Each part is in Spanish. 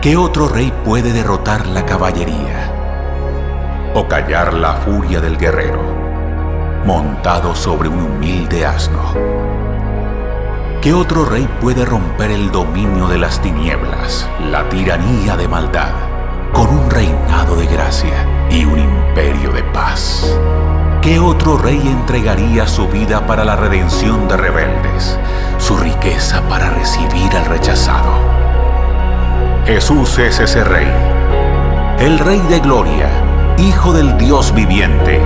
¿Qué otro rey puede derrotar la caballería o callar la furia del guerrero montado sobre un humilde asno? ¿Qué otro rey puede romper el dominio de las tinieblas, la tiranía de maldad, con un reinado de gracia y un imperio de paz? ¿Qué otro rey entregaría su vida para la redención de rebeldes, su riqueza para recibir al rechazado? Jesús es ese rey, el Rey de Gloria, Hijo del Dios viviente,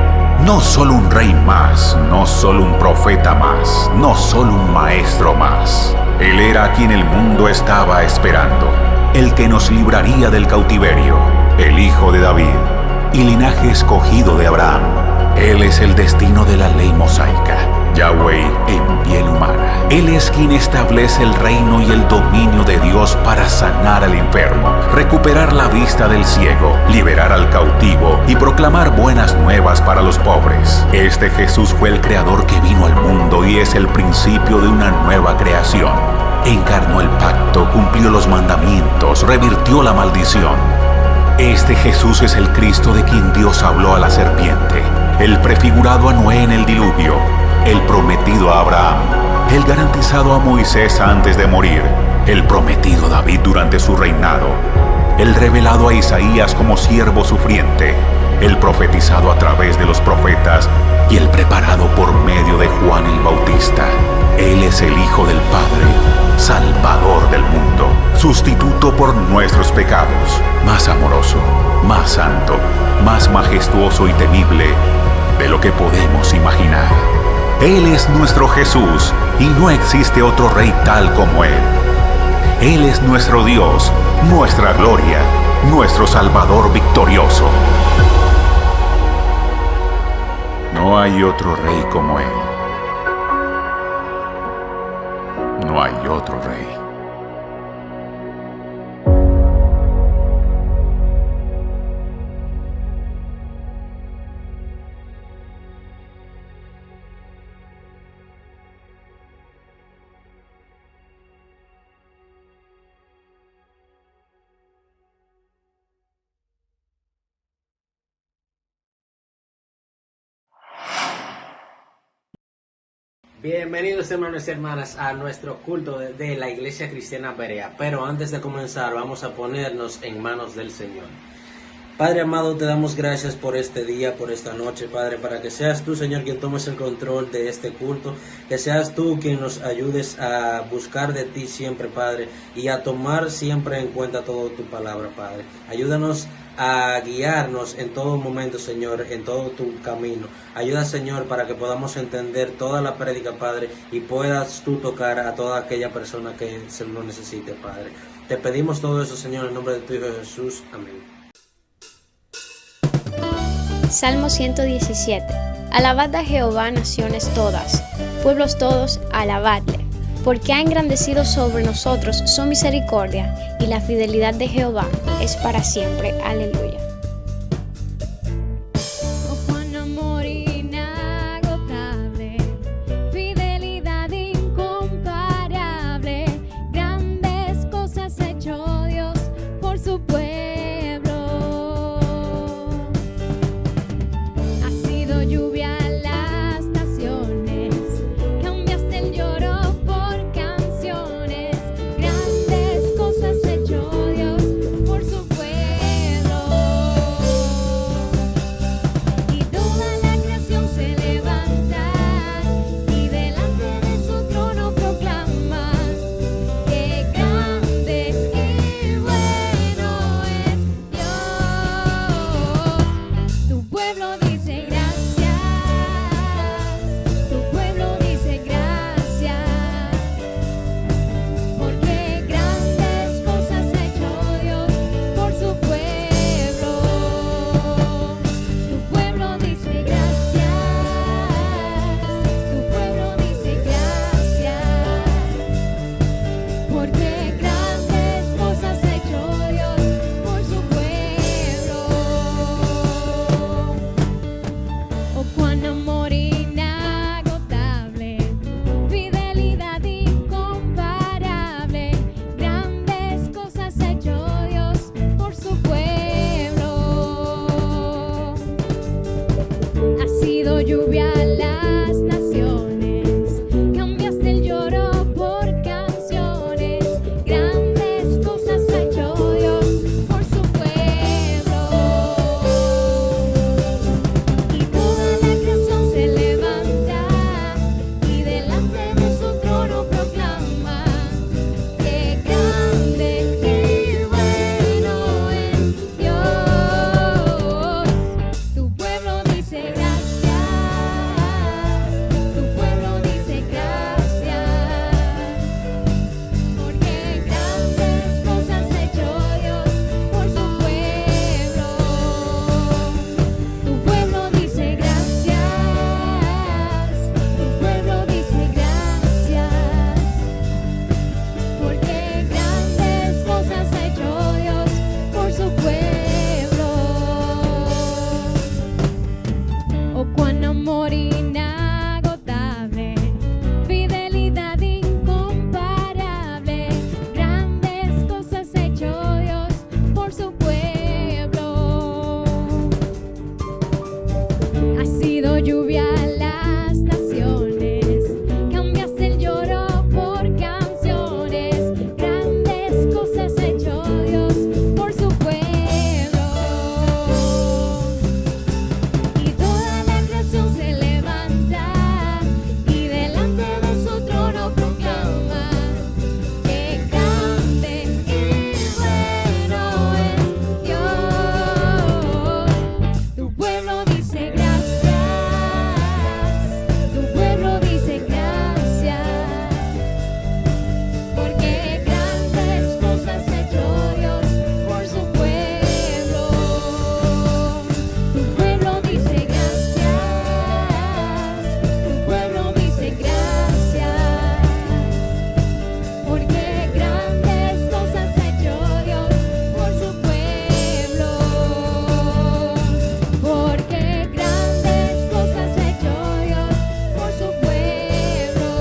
no solo un rey más, no solo un profeta más, no solo un maestro más. Él era a quien el mundo estaba esperando, el que nos libraría del cautiverio, el Hijo de David y linaje escogido de Abraham. Él es el destino de la ley mosaica, Yahweh en piel humana. Él es quien establece el reino y el dominio de Dios para sanar al enfermo, recuperar la vista del ciego, liberar al cautivo y proclamar buenas nuevas para los pobres. Este Jesús fue el creador que vino al mundo y es el principio de una nueva creación. Encarnó el pacto, cumplió los mandamientos, revirtió la maldición. Este Jesús es el Cristo de quien Dios habló a la serpiente, el prefigurado a Noé en el diluvio, el prometido a Abraham, el garantizado a Moisés antes de morir, el prometido a David durante su reinado, el revelado a Isaías como siervo sufriente, el profetizado a través de los profetas y el preparado por medio de Juan el Bautista. Él es el Hijo del Padre, Salvador del mundo, sustituto por nuestros pecados, más amoroso, más santo, más majestuoso y temible de lo que podemos imaginar. Él es nuestro Jesús y no existe otro rey tal como Él. Él es nuestro Dios, nuestra gloria, nuestro Salvador victorioso. No hay otro rey como Él. No hay otro rey. Bienvenidos hermanos y hermanas a nuestro culto de la Iglesia Cristiana Berea. Pero antes de comenzar vamos a ponernos en manos del Señor. Padre amado, te damos gracias por este día, por esta noche, Padre, para que seas tú, Señor, quien tomes el control de este culto, que seas tú quien nos ayudes a buscar de ti siempre, Padre, y a tomar siempre en cuenta toda tu palabra, Padre. Ayúdanos a guiarnos en todo momento, Señor, en todo tu camino. Ayuda, Señor, para que podamos entender toda la prédica, Padre, y puedas tú tocar a toda aquella persona que se lo necesite, Padre. Te pedimos todo eso, Señor, en nombre de tu Hijo Jesús. Amén. Salmo 117. Alabad a Jehová, naciones todas, pueblos todos, alabadle, porque ha engrandecido sobre nosotros su misericordia, y la fidelidad de Jehová es para siempre. Aleluya. Grandes cosas hecho Dios por su pueblo. lluvia a las naciones, cambiaste el lloro por canciones, grandes cosas ha hecho Dios por su pueblo. Y toda la creación se levanta y delante de su trono proclama que grande y bueno es Dios. Tu pueblo dice gracias, tu pueblo dice gracias, porque grandes cosas ha hecho Dios por su pueblo. Tu pueblo dice gracias, tu pueblo dice gracias, porque grandes cosas ha hecho Dios por su pueblo. Oh, cuán amor inagotable, fidelidad incomparable, grandes cosas ha hecho Dios por su pueblo. Ha sido lluvia a las naciones, cambiaste el lloro por canciones, grandes cosas ha hecho Dios por su pueblo. Y toda la creación se levanta y delante de su trono proclama que grande y bueno es Dios. Tu pueblo dice gracias, tu pueblo dice gracias, porque grandes cosas ha hecho Dios por su pueblo. Tu pueblo dice gracias, tu pueblo dice gracias, porque grandes cosas ha hecho Dios por su pueblo. Porque grandes cosas ha hecho Dios por su pueblo.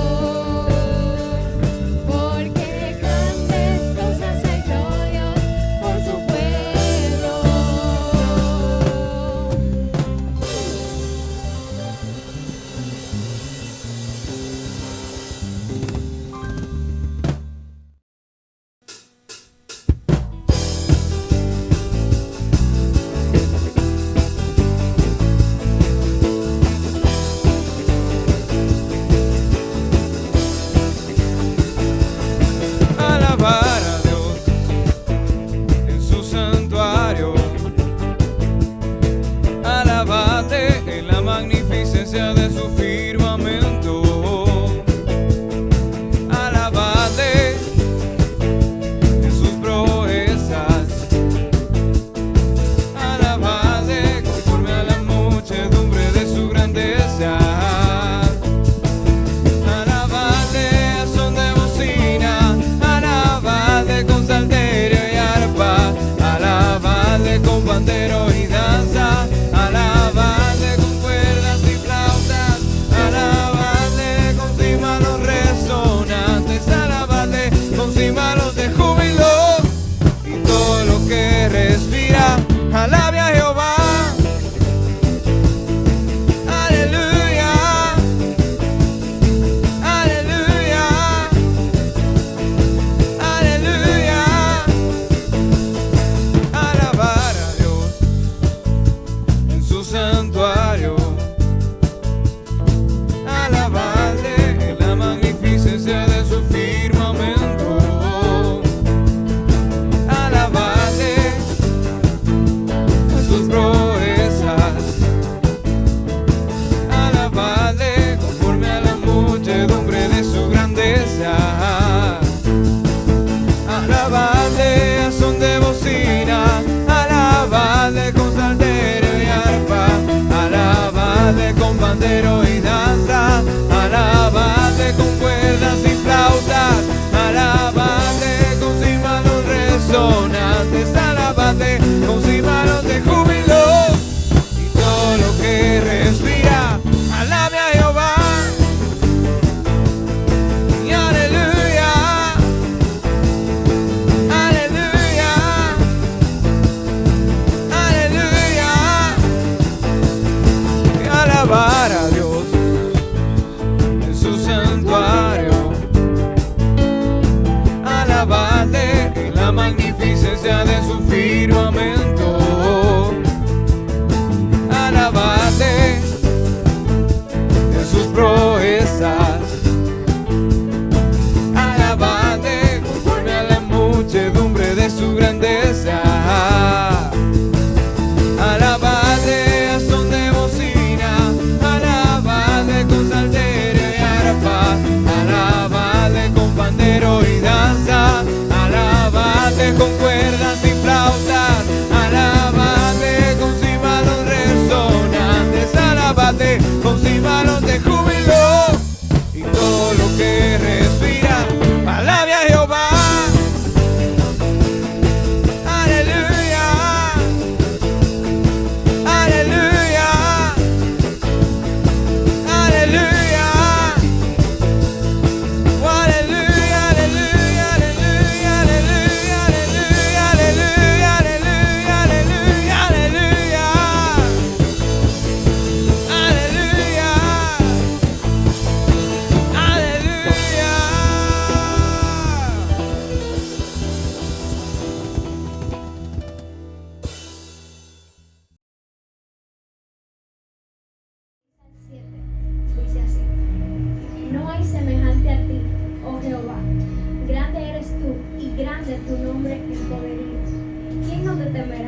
Porque grandes cosas ha hecho Dios por su pueblo. Alabar a Dios en su santuario, alabarle en la magnificencia de su firmamento, alabarle en sus proezas, alabarle conforme a la muchedumbre de su grandeza. Alabarle a son de bocina, alabarle con salterio y arpa, alabarle con pandero y danza, alabarle con cuerdas y flautas,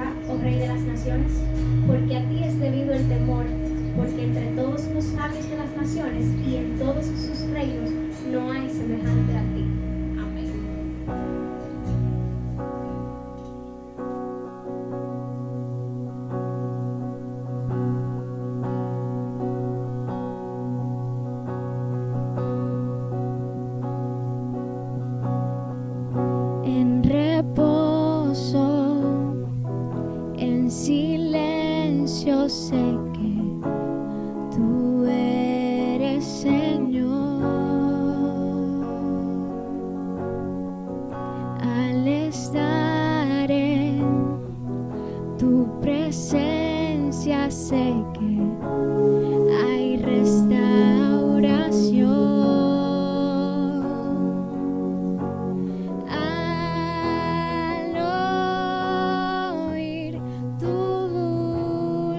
Jehová, oh Rey de las naciones, porque a ti es debido el temor, porque entre todos los sabios de las naciones y en todos sus reinos no hay semejante a ti. Amén. En reposo, en silencio sé que tú eres Señor. Al estar en tu presencia sé que hay restauración. Al oír tu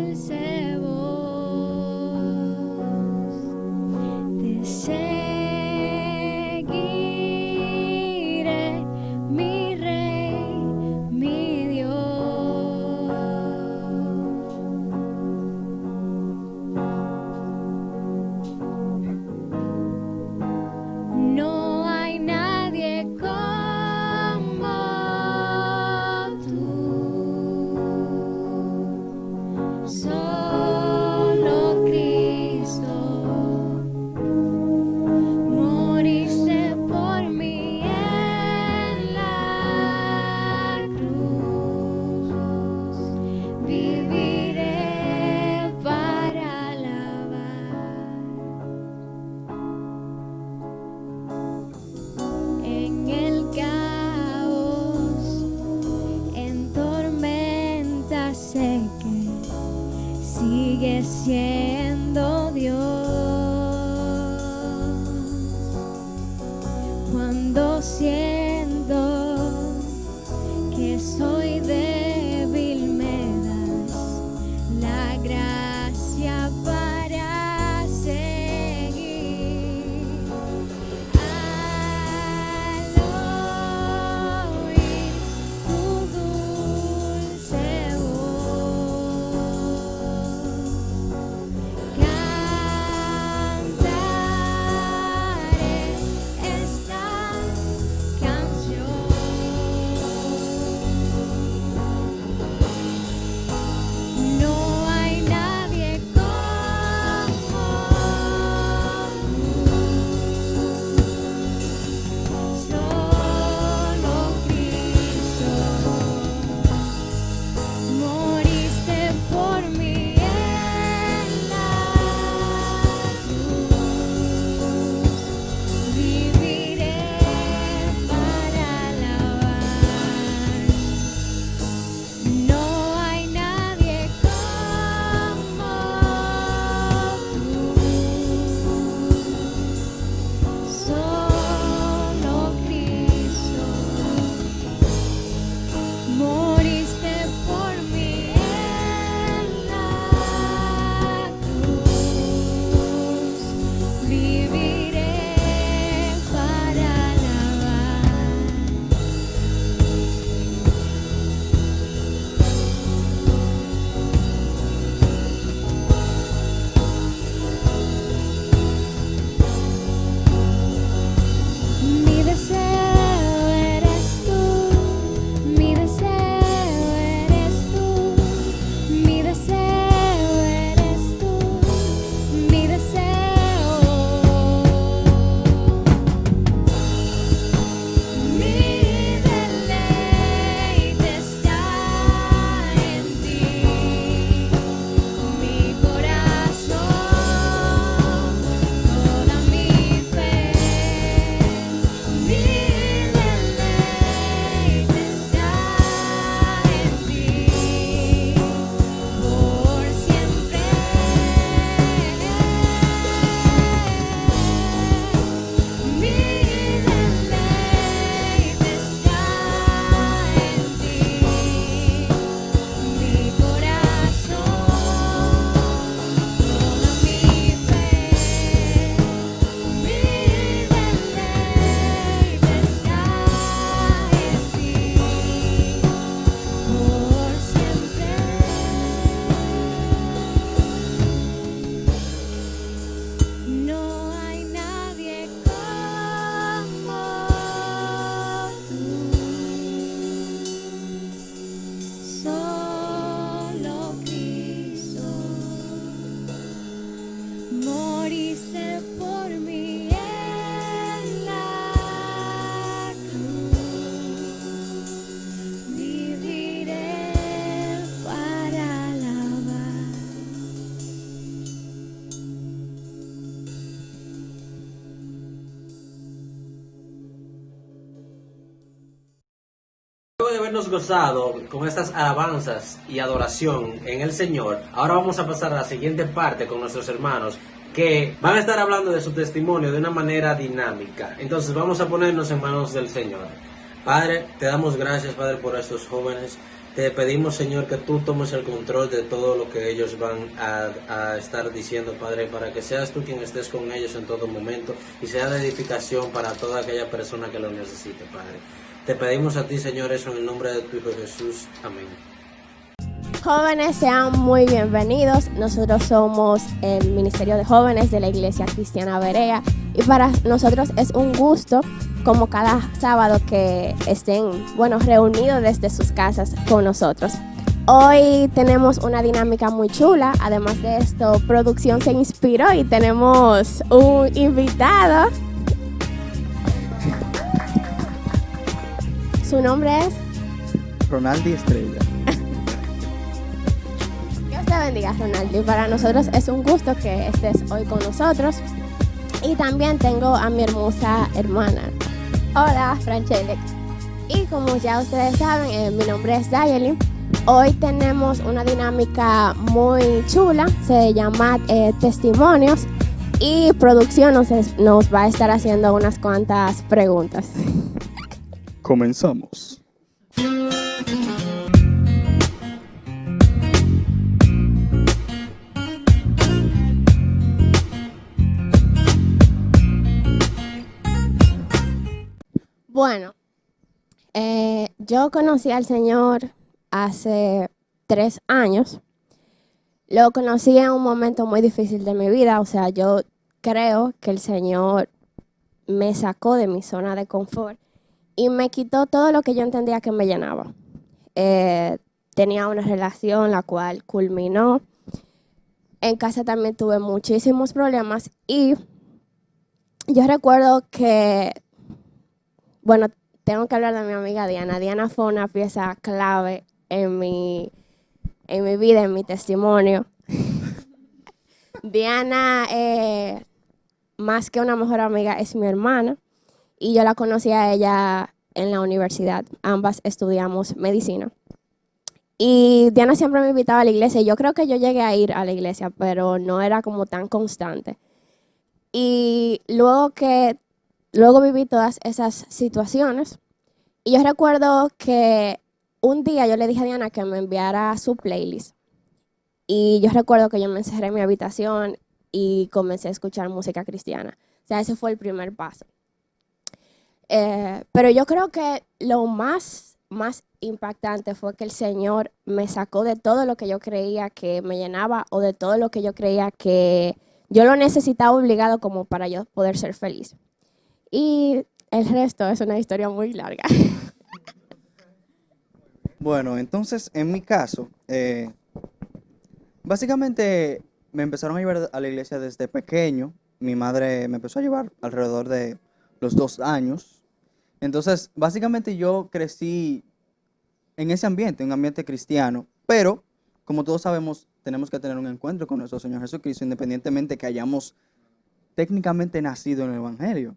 dulce voz, te seguiré, mi Rey, mi Dios. No hay nadie como tú, solo Cristo, moriste por mí en la cruz, viviré para alabar. En el caos, en tormenta sé que sigues siendo Dios. Cuando siento que soy débil, me das la gracia para seguir. Al oír tu dulce voz, cantaré esta canción. habernos gozado con estas alabanzas y adoración en el Señor, ahora vamos a pasar a la siguiente parte con nuestros hermanos que van a estar hablando de su testimonio de una manera dinámica. Entonces vamos a ponernos en manos del Señor. Padre, te damos gracias, Padre, por estos jóvenes. Te pedimos, Señor, que tú tomes el control de todo lo que ellos van a estar diciendo, Padre, para que seas tú quien estés con ellos en todo momento y sea de edificación para toda aquella persona que lo necesite, Padre. Te pedimos a ti, Señor, eso en el nombre de tu Hijo Jesús. Amén. Jóvenes, sean muy bienvenidos. Nosotros somos el Ministerio de Jóvenes de la Iglesia Cristiana Berea y para nosotros es un gusto, como cada sábado, que estén, reunidos desde sus casas con nosotros. Hoy tenemos una dinámica muy chula. Además de esto, producción se inspiró y tenemos un invitado. Su nombre es Ronaldi Estrella. Dios te bendiga, Ronaldi. Para nosotros es un gusto que estés hoy con nosotros. Y también tengo a mi hermosa hermana. Hola, Franchelle. Y como ya ustedes saben, mi nombre es Dayelin. Hoy tenemos una dinámica muy chula. Se llama Testimonios. Y producción nos va a estar haciendo unas cuantas preguntas. Comenzamos. Bueno, yo conocí al Señor hace 3 años. Lo conocí en un momento muy difícil de mi vida. O sea, yo creo que el Señor me sacó de mi zona de confort y me quitó todo lo que yo entendía que me llenaba. Tenía una relación la cual culminó. En casa también tuve muchísimos problemas y yo recuerdo que, tengo que hablar de mi amiga Diana. Diana fue una pieza clave en mi vida, en mi testimonio. Diana, más que una mejor amiga, es mi hermana. Y yo la conocí a ella en la universidad. Ambas estudiamos medicina. Y Diana siempre me invitaba a la iglesia. Yo creo que yo llegué a ir a la iglesia, pero no era como tan constante. Y luego viví todas esas situaciones. Y yo recuerdo que un día yo le dije a Diana que me enviara su playlist. Y yo recuerdo que yo me encerré en mi habitación y comencé a escuchar música cristiana. O sea, ese fue el primer paso. Pero yo creo que lo más impactante fue que el Señor me sacó de todo lo que yo creía que me llenaba o de todo lo que yo creía que yo lo necesitaba obligado como para yo poder ser feliz. Y el resto es una historia muy larga. Bueno, entonces, en mi caso, básicamente me empezaron a llevar a la iglesia desde pequeño. Mi madre me empezó a llevar alrededor de los 2 años. Entonces, básicamente yo crecí en ese ambiente, un ambiente cristiano. Pero, como todos sabemos, tenemos que tener un encuentro con nuestro Señor Jesucristo, independientemente que hayamos técnicamente nacido en el Evangelio.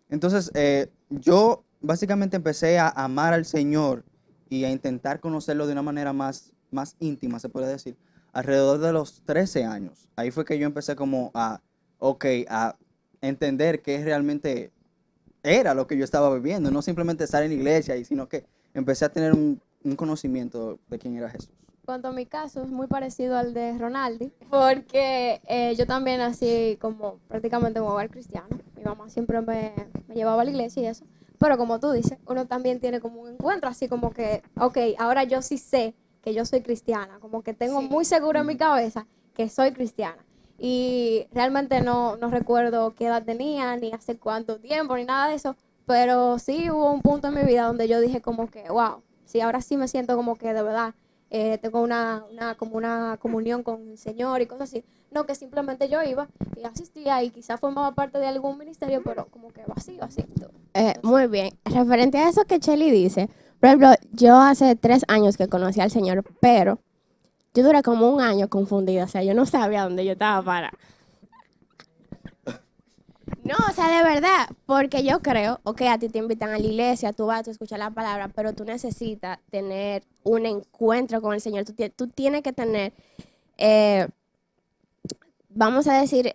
Entonces, yo básicamente empecé a amar al Señor y a intentar conocerlo de una manera más íntima, se puede decir, alrededor de los 13 años. Ahí fue que yo empecé como a entender qué realmente era lo que yo estaba viviendo, no simplemente estar en la iglesia, sino que empecé a tener un conocimiento de quién era Jesús. Cuanto a mi caso, es muy parecido al de Ronaldi, porque yo también nací como prácticamente en un hogar cristiano. Mi mamá siempre me llevaba a la iglesia y eso. Pero como tú dices, uno también tiene como un encuentro así como que, ahora yo sí sé que yo soy cristiana, como que tengo muy seguro en mi cabeza que soy cristiana. Y realmente no recuerdo qué edad tenía, ni hace cuánto tiempo, ni nada de eso, pero sí hubo un punto en mi vida donde yo dije como que, wow, sí, ahora sí me siento como que de verdad tengo una comunión con el Señor y cosas así. No, que simplemente yo iba y asistía y quizás formaba parte de algún ministerio, pero como que vacío, así. Muy bien. Referente a eso que Chelly dice, por ejemplo, yo hace 3 años que conocí al Señor, pero yo duré como 1 año confundida. O sea, yo no sabía dónde yo estaba para. No, o sea, de verdad, porque yo creo, ok, a ti te invitan a la iglesia, tú vas, tú escuchas la palabra, pero tú necesitas tener un encuentro con el Señor. Tú tienes que tener, eh, vamos a decir,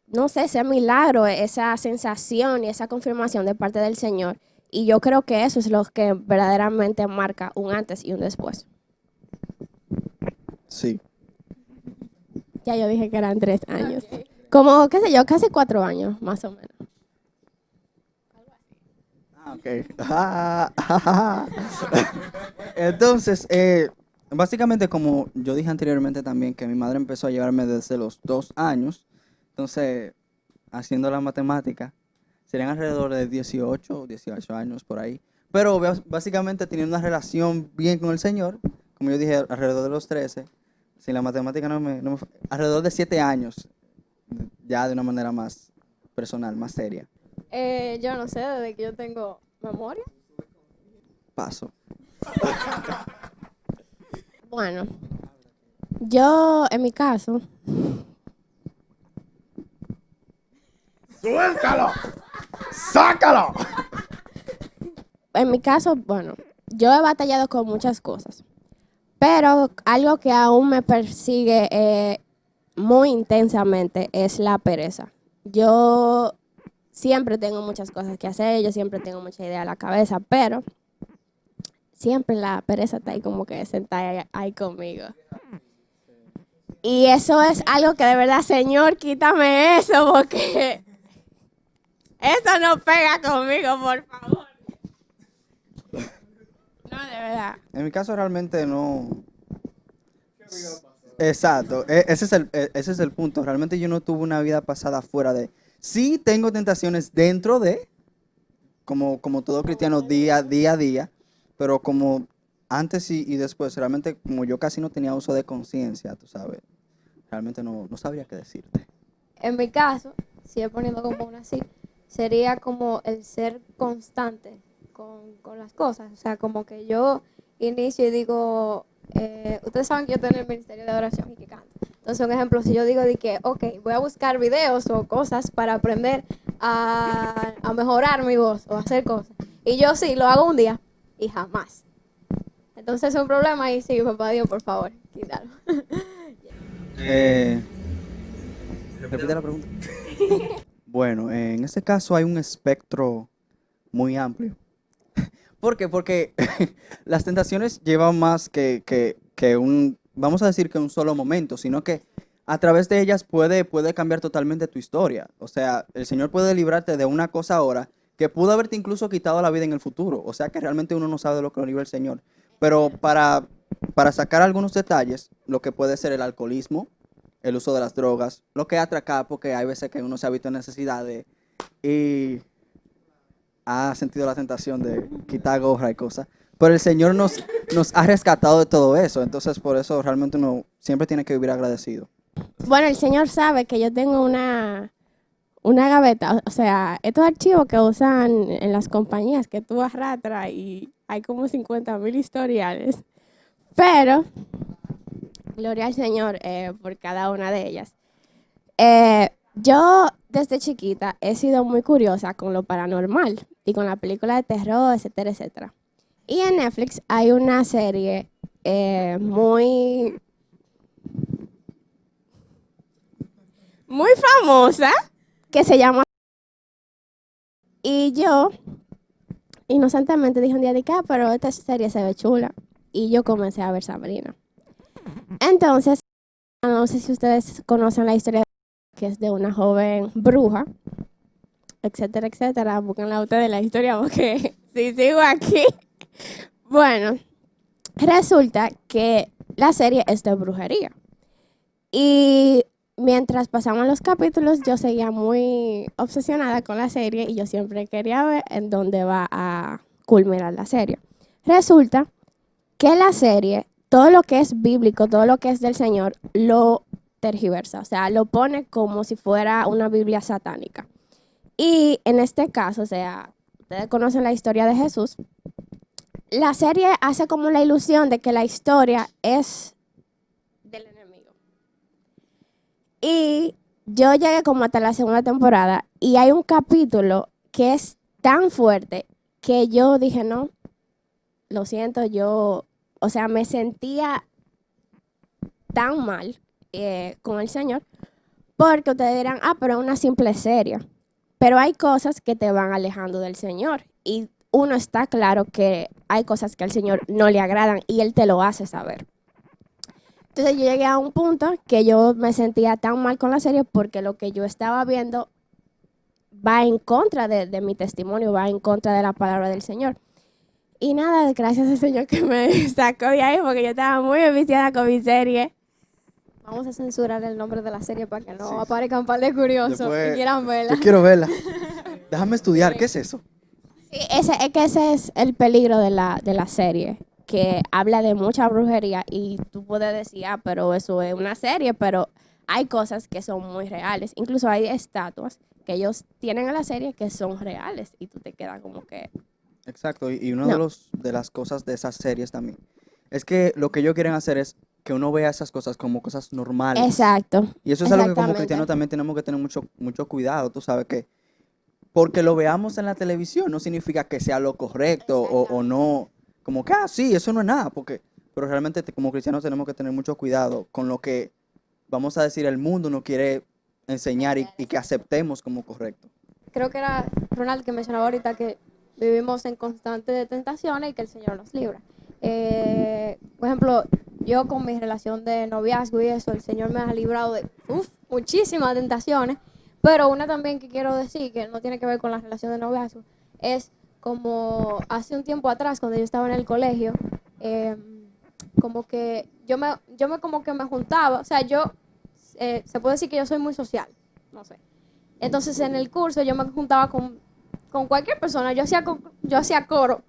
no sé, ese milagro, esa sensación y esa confirmación de parte del Señor. Y yo creo que eso es lo que verdaderamente marca un antes y un después. Sí. Ya yo dije que eran 3 años. Como, qué sé yo, casi 4 años, más o menos. Ah, ok. Entonces, básicamente como yo dije anteriormente también, que mi madre empezó a llevarme desde los 2 años, entonces, haciendo la matemática, serían alrededor de 18 años por ahí. Pero básicamente teniendo una relación bien con el Señor, como yo dije, alrededor de los 13, si la matemática alrededor de 7 años, ya de una manera más personal, más seria. Yo no sé, desde que yo tengo memoria. Paso. Bueno, yo en mi caso, ¡Suéltalo! ¡Sácalo! bueno, yo he batallado con muchas cosas, pero algo que aún me persigue muy intensamente es la pereza. Yo siempre tengo muchas cosas que hacer, yo siempre tengo mucha idea en la cabeza, pero siempre la pereza está ahí como que sentada ahí conmigo. Y eso es algo que de verdad, Señor, quítame eso porque eso no pega conmigo, por favor. No, de verdad. En mi caso realmente no. Exacto, ese es el punto. Realmente yo no tuve una vida pasada fuera de. Sí tengo tentaciones dentro de, como todo cristiano día a día, pero como antes y después, realmente como yo casi no tenía uso de conciencia, tú sabes, realmente no sabría qué decirte. En mi caso, si poniendo como una así, sería como el ser constante con las cosas. O sea, como que yo inicio y digo, ustedes saben que yo tengo el ministerio de oración y que canto. Entonces, un ejemplo, si yo digo de que, ok, voy a buscar videos o cosas para aprender a mejorar mi voz o hacer cosas. Y yo sí, lo hago un día y jamás. Entonces es un problema y sí, papá Dios, por favor, quítalo. Repite la pregunta. Bueno, en este caso hay un espectro muy amplio. ¿Por qué? Porque las tentaciones llevan más que vamos a decir que un solo momento, sino que a través de ellas puede cambiar totalmente tu historia. O sea, el Señor puede librarte de una cosa ahora que pudo haberte incluso quitado la vida en el futuro. O sea, que realmente uno no sabe de lo que lo libra el Señor. Pero para sacar algunos detalles, lo que puede ser el alcoholismo, el uso de las drogas, lo que es atracar, porque hay veces que uno se ha visto en necesidad y ha sentido la tentación de quitar gorra y cosas. Pero el Señor nos ha rescatado de todo eso. Entonces, por eso realmente uno siempre tiene que vivir agradecido. Bueno, el Señor sabe que yo tengo una gaveta, o sea, estos archivos que usan en las compañías que tú arrastras y hay como 50,000 historiales. Pero, gloria al Señor por cada una de ellas. Yo desde chiquita he sido muy curiosa con lo paranormal y con la película de terror, etcétera, etcétera. Y en Netflix hay una serie muy famosa que se llama. Y yo inocentemente dije un día de que, pero esta serie se ve chula. Y yo comencé a ver Sabrina. Entonces, no sé si ustedes conocen la historia que es de una joven bruja, etcétera, etcétera. Búsquenla ustedes la historia porque si sigo aquí. Bueno, resulta que la serie es de brujería. Y mientras pasaban los capítulos, yo seguía muy obsesionada con la serie y yo siempre quería ver en dónde va a culminar la serie. Resulta que la serie, todo lo que es bíblico, todo lo que es del Señor, lo tergiversa, o sea, lo pone como si fuera una Biblia satánica. Y en este caso, o sea, ustedes conocen la historia de Jesús, la serie hace como la ilusión de que la historia es del enemigo. Y yo llegué como hasta la segunda temporada y hay un capítulo que es tan fuerte que yo dije, no, lo siento, o sea, me sentía tan mal con el Señor, porque ustedes dirán, pero es una simple serie. Pero hay cosas que te van alejando del Señor y uno está claro que hay cosas que al Señor no le agradan y Él te lo hace saber. Entonces yo llegué a un punto que yo me sentía tan mal con la serie porque lo que yo estaba viendo va en contra de mi testimonio, va en contra de la palabra del Señor. Y nada, gracias al Señor que me sacó de ahí porque yo estaba muy enviciada con mi serie. Vamos a censurar el nombre de la serie para que no aparezcan un par de curiosos Después, y quieran verla. yo quiero verla. Déjame estudiar, ¿qué es eso? Sí, ese es el peligro de la serie, que habla de mucha brujería y tú puedes decir, pero eso es una serie, pero hay cosas que son muy reales. Incluso hay estatuas que ellos tienen en la serie que son reales y tú te quedas como que... Exacto, y uno de las cosas de esas series también es que lo que ellos quieren hacer es que uno vea esas cosas como cosas normales. Exacto. Y eso es algo que como cristianos también tenemos que tener mucho cuidado, tú sabes que porque lo veamos en la televisión no significa que sea lo correcto o no, como que, sí, eso no es nada, pero realmente como cristianos tenemos que tener mucho cuidado con lo que, vamos a decir, el mundo nos quiere enseñar y que aceptemos como correcto. Creo que era Ronald que mencionaba ahorita que vivimos en constantes tentaciones y que el Señor nos libra. Por ejemplo, yo con mi relación de noviazgo y eso, el Señor me ha librado de muchísimas tentaciones, pero una también que quiero decir, que no tiene que ver con la relación de noviazgo, es como hace un tiempo atrás, cuando yo estaba en el colegio, como que yo me como que me juntaba, o sea, se puede decir que yo soy muy social, no sé. Entonces en el curso yo me juntaba con cualquier persona, yo hacía coro,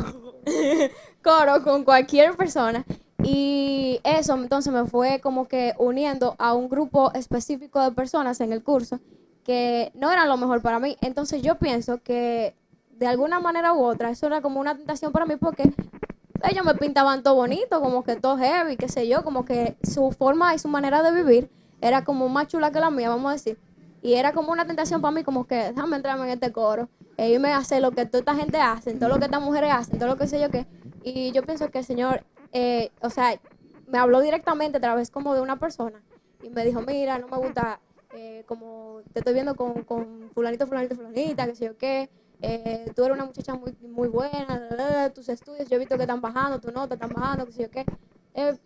coro con cualquier persona y eso entonces me fue como que uniendo a un grupo específico de personas en el curso que no era lo mejor para mí. Entonces yo pienso que de alguna manera u otra eso era como una tentación para mí porque ellos me pintaban todo bonito, como que todo heavy, qué sé yo, como que su forma y su manera de vivir era como más chula que la mía, vamos a decir. Y era como una tentación para mí, como que déjame entrarme en este coro e irme a hacer lo que toda esta gente hace, todo lo que estas mujeres hacen, todo lo que sé yo qué. Y yo pienso que el Señor, o sea, me habló directamente a través como de una persona y me dijo, mira, no me gusta, como te estoy viendo con fulanito, fulanita, qué sé yo qué. Tú eres una muchacha muy, muy buena, tus estudios, yo he visto que están bajando, tus notas están bajando, qué sé yo qué.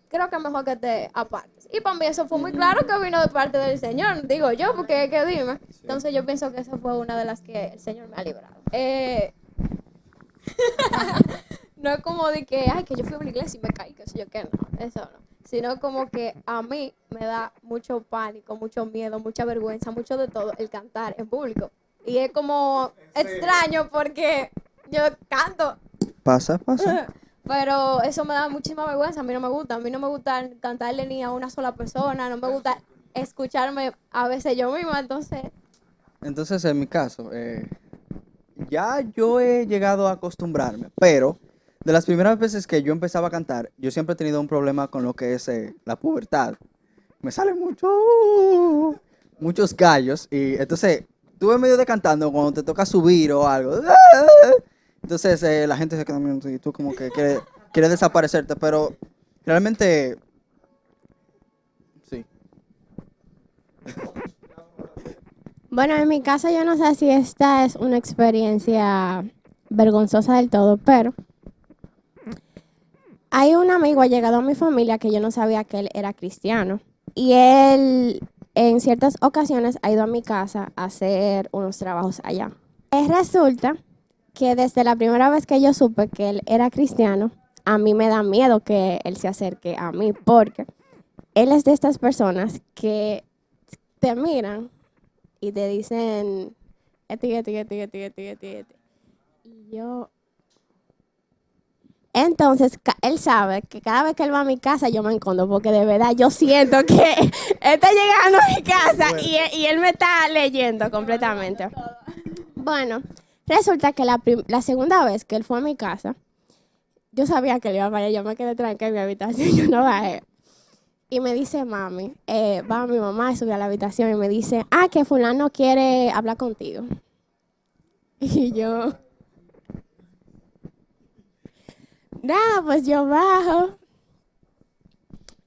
Creo que es mejor que te apartes. Y para mí eso fue muy claro que vino de parte del Señor, digo yo, porque que dime. Entonces yo pienso que esa fue una de las que el Señor me ha librado. No es como de que, que yo fui a una iglesia y me caí, qué sé yo qué, no, eso no. Sino como que a mí me da mucho pánico, mucho miedo, mucha vergüenza, mucho de todo el cantar en público. Y es como extraño porque yo canto. Pasa. Pero eso me da muchísima vergüenza, a mí no me gusta cantarle ni a una sola persona, no me gusta escucharme a veces yo misma, Entonces en mi caso, ya yo he llegado a acostumbrarme, pero de las primeras veces que yo empezaba a cantar, yo siempre he tenido un problema con lo que es la pubertad. Me salen muchos gallos y entonces tú en medio de cantando cuando te toca subir o algo, entonces la gente se queda mirando y tú como que quieres desaparecerte, pero realmente sí. Bueno, en mi caso yo no sé si esta es una experiencia vergonzosa del todo, pero hay un amigo allegado a mi familia que yo no sabía que él era cristiano y él en ciertas ocasiones ha ido a mi casa a hacer unos trabajos allá. Resulta que desde la primera vez que yo supe que él era cristiano, a mí me da miedo que él se acerque a mí porque él es de estas personas que te miran y te dicen y yo... Entonces, él sabe que cada vez que él va a mi casa yo me escondo porque de verdad yo siento que él está llegando a mi casa y él me está leyendo completamente. Bueno, resulta que la segunda vez que él fue a mi casa, yo sabía que él iba para allá, yo me quedé tranquila en mi habitación, yo no bajé. Y me dice mami, va mi mamá y sube a la habitación y me dice, que fulano quiere hablar contigo. Y yo, nada, pues yo bajo.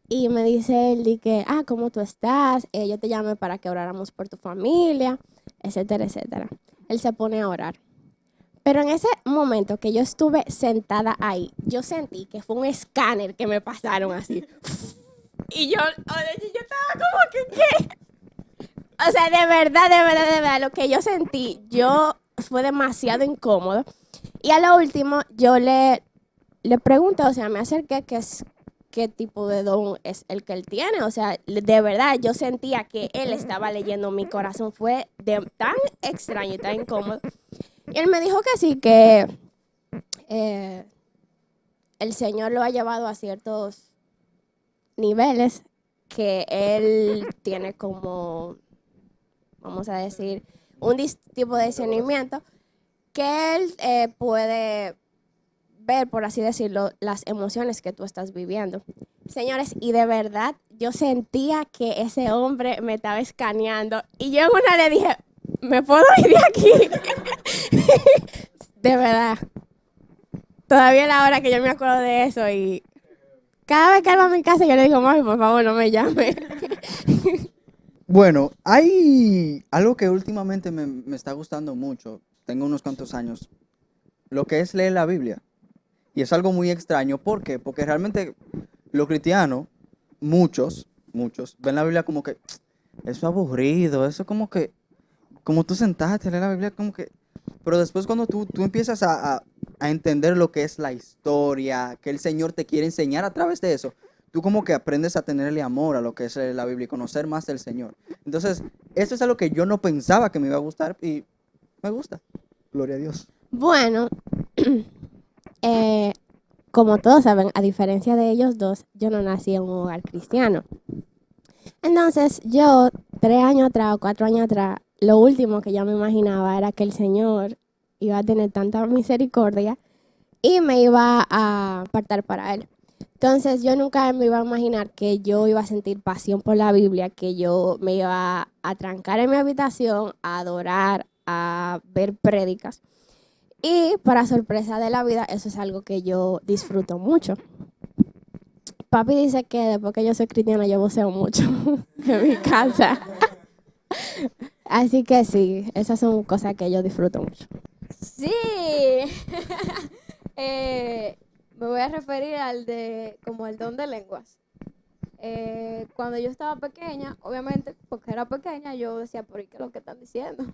Y me dice él, que, ¿cómo tú estás? Yo te llamé para que oráramos por tu familia, etcétera, etcétera. Él se pone a orar. Pero en ese momento que yo estuve sentada ahí, yo sentí que fue un escáner que me pasaron así. Y yo estaba como que, ¿qué? O sea, de verdad, lo que yo sentí, fue demasiado incómodo. Y a lo último, yo le pregunté, o sea, me acerqué, qué tipo de don es el que él tiene. O sea, de verdad, yo sentía que él estaba leyendo mi corazón. Fue tan extraño y tan incómodo. Y él me dijo que sí, que el Señor lo ha llevado a ciertos niveles que él tiene como, vamos a decir, un tipo de discernimiento que él puede ver, por así decirlo, las emociones que tú estás viviendo. Señores, y de verdad, yo sentía que ese hombre me estaba escaneando. Y yo en una le dije, ¿me puedo ir de aquí? De verdad. Todavía es la hora que yo me acuerdo de eso. Y cada vez que él va a mi casa, yo le digo, mami, por favor, no me llame. Bueno, hay algo que últimamente me está gustando mucho. Tengo unos cuantos años. Lo que es leer la Biblia. Y es algo muy extraño. ¿Por qué? Porque realmente los cristianos, muchos, ven la Biblia como que eso es aburrido, eso como que, como tú sentaste a leer la Biblia, como que... Pero después cuando tú empiezas a entender lo que es la historia, que el Señor te quiere enseñar a través de eso, tú como que aprendes a tenerle amor a lo que es la Biblia y conocer más del Señor. Entonces, eso es algo que yo no pensaba que me iba a gustar y me gusta. Gloria a Dios. Bueno, como todos saben, a diferencia de ellos dos, yo no nací en un hogar cristiano. Entonces, yo 3 años atrás o 4 años atrás, lo último que yo me imaginaba era que el Señor iba a tener tanta misericordia y me iba a apartar para Él. Entonces, yo nunca me iba a imaginar que yo iba a sentir pasión por la Biblia, que yo me iba a trancar en mi habitación, a adorar, a ver prédicas. Y para sorpresa de la vida, eso es algo que yo disfruto mucho. Papi dice que después que yo soy cristiana, yo voceo mucho en mi casa. Así que sí, esas son cosas que yo disfruto mucho. Sí. Me voy a referir como el don de lenguas. Cuando yo estaba pequeña, obviamente, porque era pequeña, yo decía, ¿por qué es lo que están diciendo?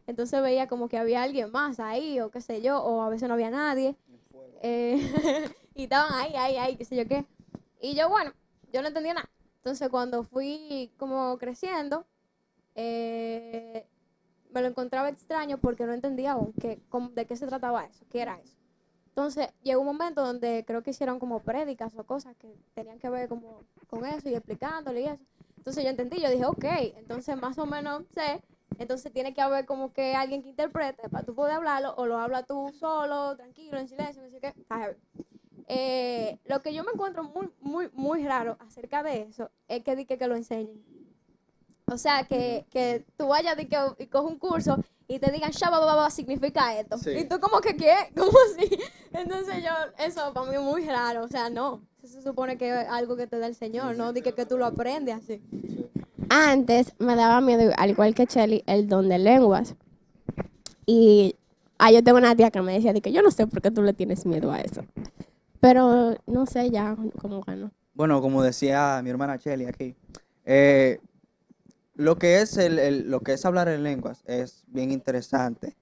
Entonces veía como que había alguien más ahí, o qué sé yo, o a veces no había nadie. Y estaban ahí, qué sé yo qué. Y yo, bueno, yo no entendía nada. Entonces cuando fui como creciendo, me lo encontraba extraño porque no entendía aún de qué se trataba eso, qué era eso. Entonces llegó un momento donde creo que hicieron como prédicas o cosas que tenían que ver como con eso y explicándole y eso. Entonces yo entendí, yo dije, ok, entonces más o menos sé. Entonces tiene que haber como que alguien que interprete para tú poder hablarlo, o lo hablas tú solo, tranquilo, en silencio, no sé qué. Lo que yo me encuentro muy raro acerca de eso es que lo enseñen. O sea, que tú vayas y coges un curso y te digan, shabababa significa esto. Sí. Y tú como que, ¿qué? ¿Cómo así? Entonces eso para mí es muy raro. O sea, no. Eso se supone que es algo que te da el Señor, ¿no? Que tú lo aprendes así. Sí. Antes me daba miedo, al igual que Chelly, el don de lenguas. Y yo tengo una tía que me decía que yo no sé por qué tú le tienes miedo a eso. Pero no sé ya cómo ganó. Bueno, como decía mi hermana Chelly aquí, lo que es lo que es hablar en lenguas es bien interesante.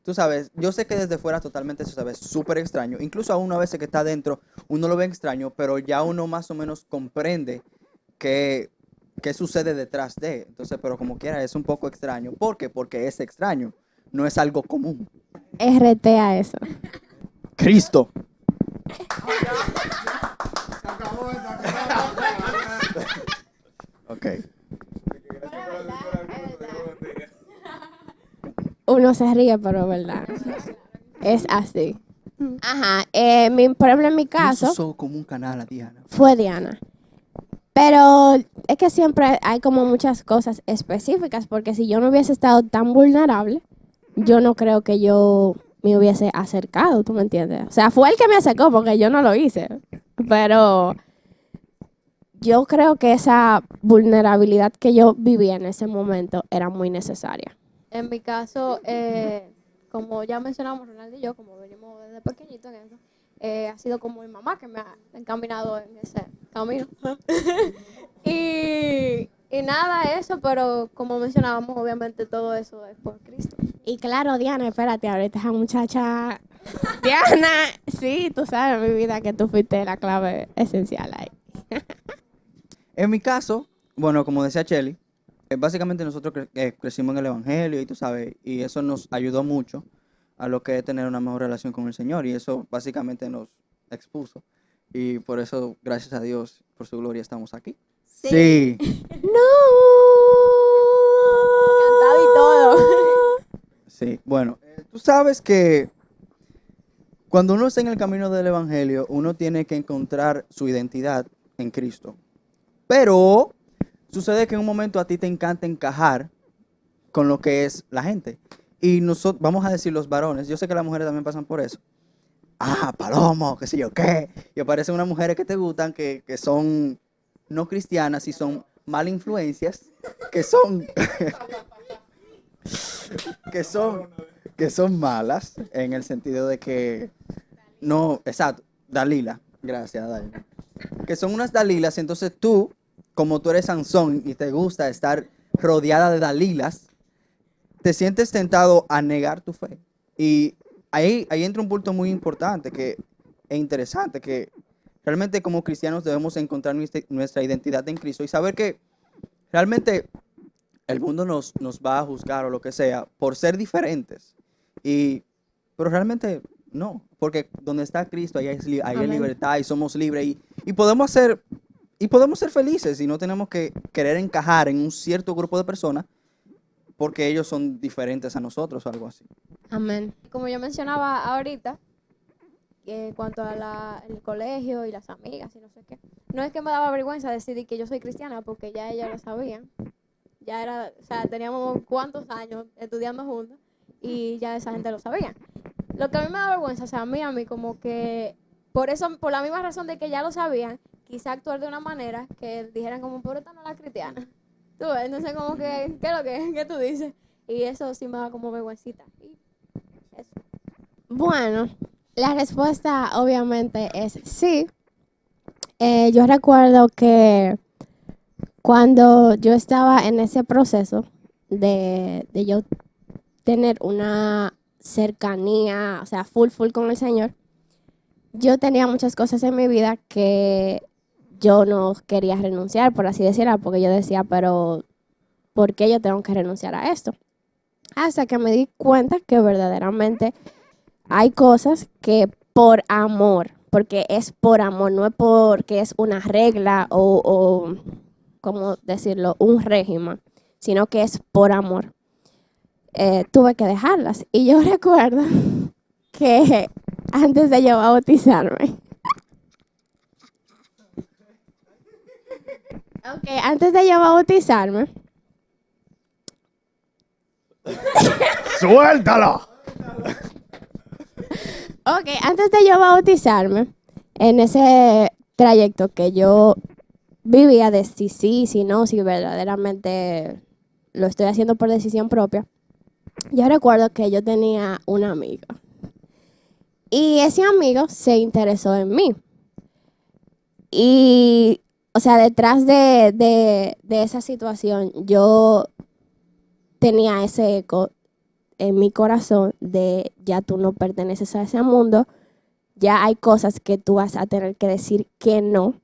Tú sabes, yo sé que desde fuera totalmente eso sabes, súper extraño. Incluso a uno a veces que está adentro, uno lo ve extraño, pero ya uno más o menos comprende qué sucede detrás de. Entonces, pero como quiera, es un poco extraño. ¿Por qué? Porque es extraño, no es algo común. RT a eso. Cristo. Ok. Uno se ríe, pero verdad. Es así. Ajá. Por ejemplo, en mi caso. Eso como un canal a Diana. Fue Diana. Pero es que siempre hay como muchas cosas específicas, porque si yo no hubiese estado tan vulnerable, yo no creo que yo me hubiese acercado, ¿tú me entiendes? O sea, fue el que me acercó porque yo no lo hice, pero yo creo que esa vulnerabilidad que yo vivía en ese momento era muy necesaria. En mi caso, como ya mencionamos Ronaldo y yo, como venimos desde pequeñito en eso, ha sido como mi mamá que me ha encaminado en ese camino. y nada, eso, pero como mencionábamos, obviamente todo eso es por Cristo. Y claro, Diana, espérate, ahorita esa muchacha... Diana, sí, tú sabes, mi vida, que tú fuiste la clave esencial ahí. En mi caso, bueno, como decía Chely, básicamente nosotros crecimos en el Evangelio y tú sabes, y eso nos ayudó mucho a lo que es tener una mejor relación con el Señor, y eso básicamente nos expuso, y por eso, gracias a Dios, por su gloria, estamos aquí. Sí. Cantado y todo. Sí, bueno, tú sabes que cuando uno está en el camino del Evangelio, uno tiene que encontrar su identidad en Cristo. Pero sucede que en un momento a ti te encanta encajar con lo que es la gente. Y nosotros, vamos a decir los varones, yo sé que las mujeres también pasan por eso. Ah, palomo, qué sé yo qué. Y aparecen unas mujeres que te gustan, que son no cristianas y son malas influencias, que son... que son malas en el sentido de que no, exacto, Dalila, gracias Dalila, que son unas Dalilas, entonces tú, como tú eres Sansón y te gusta estar rodeada de Dalilas, te sientes tentado a negar tu fe. Y ahí entra un punto muy importante e interesante, que realmente como cristianos debemos encontrar nuestra identidad en Cristo y saber que realmente el mundo nos va a juzgar o lo que sea por ser diferentes. Pero realmente no, porque donde está Cristo, ahí hay libertad y somos libres y podemos ser felices y no tenemos que querer encajar en un cierto grupo de personas porque ellos son diferentes a nosotros o algo así. Amén. Como yo mencionaba ahorita, en cuanto a el colegio y las amigas y no sé qué, no es que me daba vergüenza decidir que yo soy cristiana porque ya ellas lo sabían. Ya era, o sea, teníamos cuántos años estudiando juntos y ya esa gente lo sabía. Lo que a mí me da vergüenza, o sea, a mí como que, por la misma razón de que ya lo sabían, quizá actuar de una manera que dijeran como, por esta no es la cristiana. Tú ves, entonces como que, ¿qué es lo que? ¿Qué tú dices? Y eso sí me da como vergüencita. Y eso. Bueno, la respuesta obviamente es sí. Yo recuerdo que cuando yo estaba en ese proceso de yo tener una cercanía, o sea, full con el Señor, yo tenía muchas cosas en mi vida que yo no quería renunciar, por así decirlo, porque yo decía, pero ¿por qué yo tengo que renunciar a esto? Hasta que me di cuenta que verdaderamente hay cosas que por amor, porque es por amor, no es porque es una regla o ¿cómo decirlo?, un régimen, sino que es por amor. Tuve que dejarlas. Y yo recuerdo que antes de yo bautizarme, antes de yo bautizarme, ¡Suéltalo! Antes de yo bautizarme, en ese trayecto que yo vivía de si no, si verdaderamente lo estoy haciendo por decisión propia, yo recuerdo que yo tenía un amigo. Y ese amigo se interesó en mí. Y, o sea, detrás de esa situación, yo tenía ese eco en mi corazón de ya tú no perteneces a ese mundo, ya hay cosas que tú vas a tener que decir que no.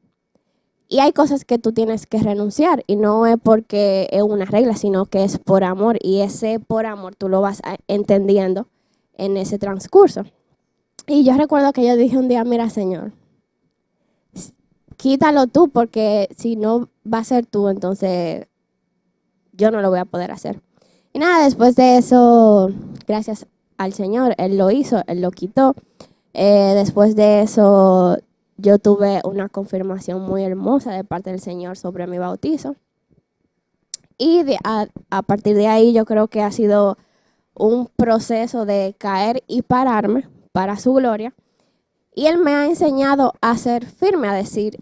Y hay cosas que tú tienes que renunciar y no es porque es una regla, sino que es por amor y ese por amor tú lo vas entendiendo en ese transcurso. Y yo recuerdo que yo dije un día, mira Señor, quítalo tú porque si no va a ser tú, entonces yo no lo voy a poder hacer. Y nada, después de eso, gracias al Señor, Él lo hizo, Él lo quitó. Después de eso, yo tuve una confirmación muy hermosa de parte del Señor sobre mi bautizo. Y a partir de ahí yo creo que ha sido un proceso de caer y pararme para su gloria. Y Él me ha enseñado a ser firme, a decir,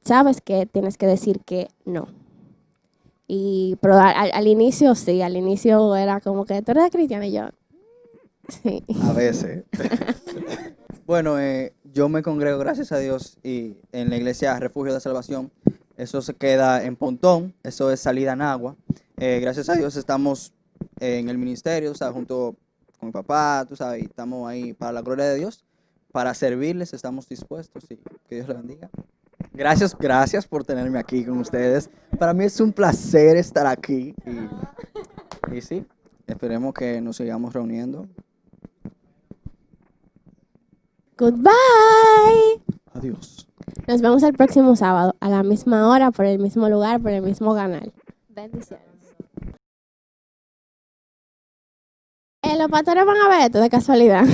sabes que tienes que decir que no. Pero al inicio sí, al inicio era como que tú eres cristiana y yo, sí. A veces. Bueno, yo me congrego, gracias a Dios, y en la iglesia Refugio de Salvación. Eso se queda en Pontón, eso es Salida en Agua. Gracias a Dios estamos en el ministerio, o sea, junto con mi papá, tú sabes, y estamos ahí para la gloria de Dios, para servirles, estamos dispuestos y que Dios les bendiga. Gracias por tenerme aquí con ustedes. Para mí es un placer estar aquí y sí, esperemos que nos sigamos reuniendo. Goodbye. Adiós. Nos vemos el próximo sábado a la misma hora, por el mismo lugar, por el mismo canal. Bendiciones. Los pastores van a ver esto de casualidad.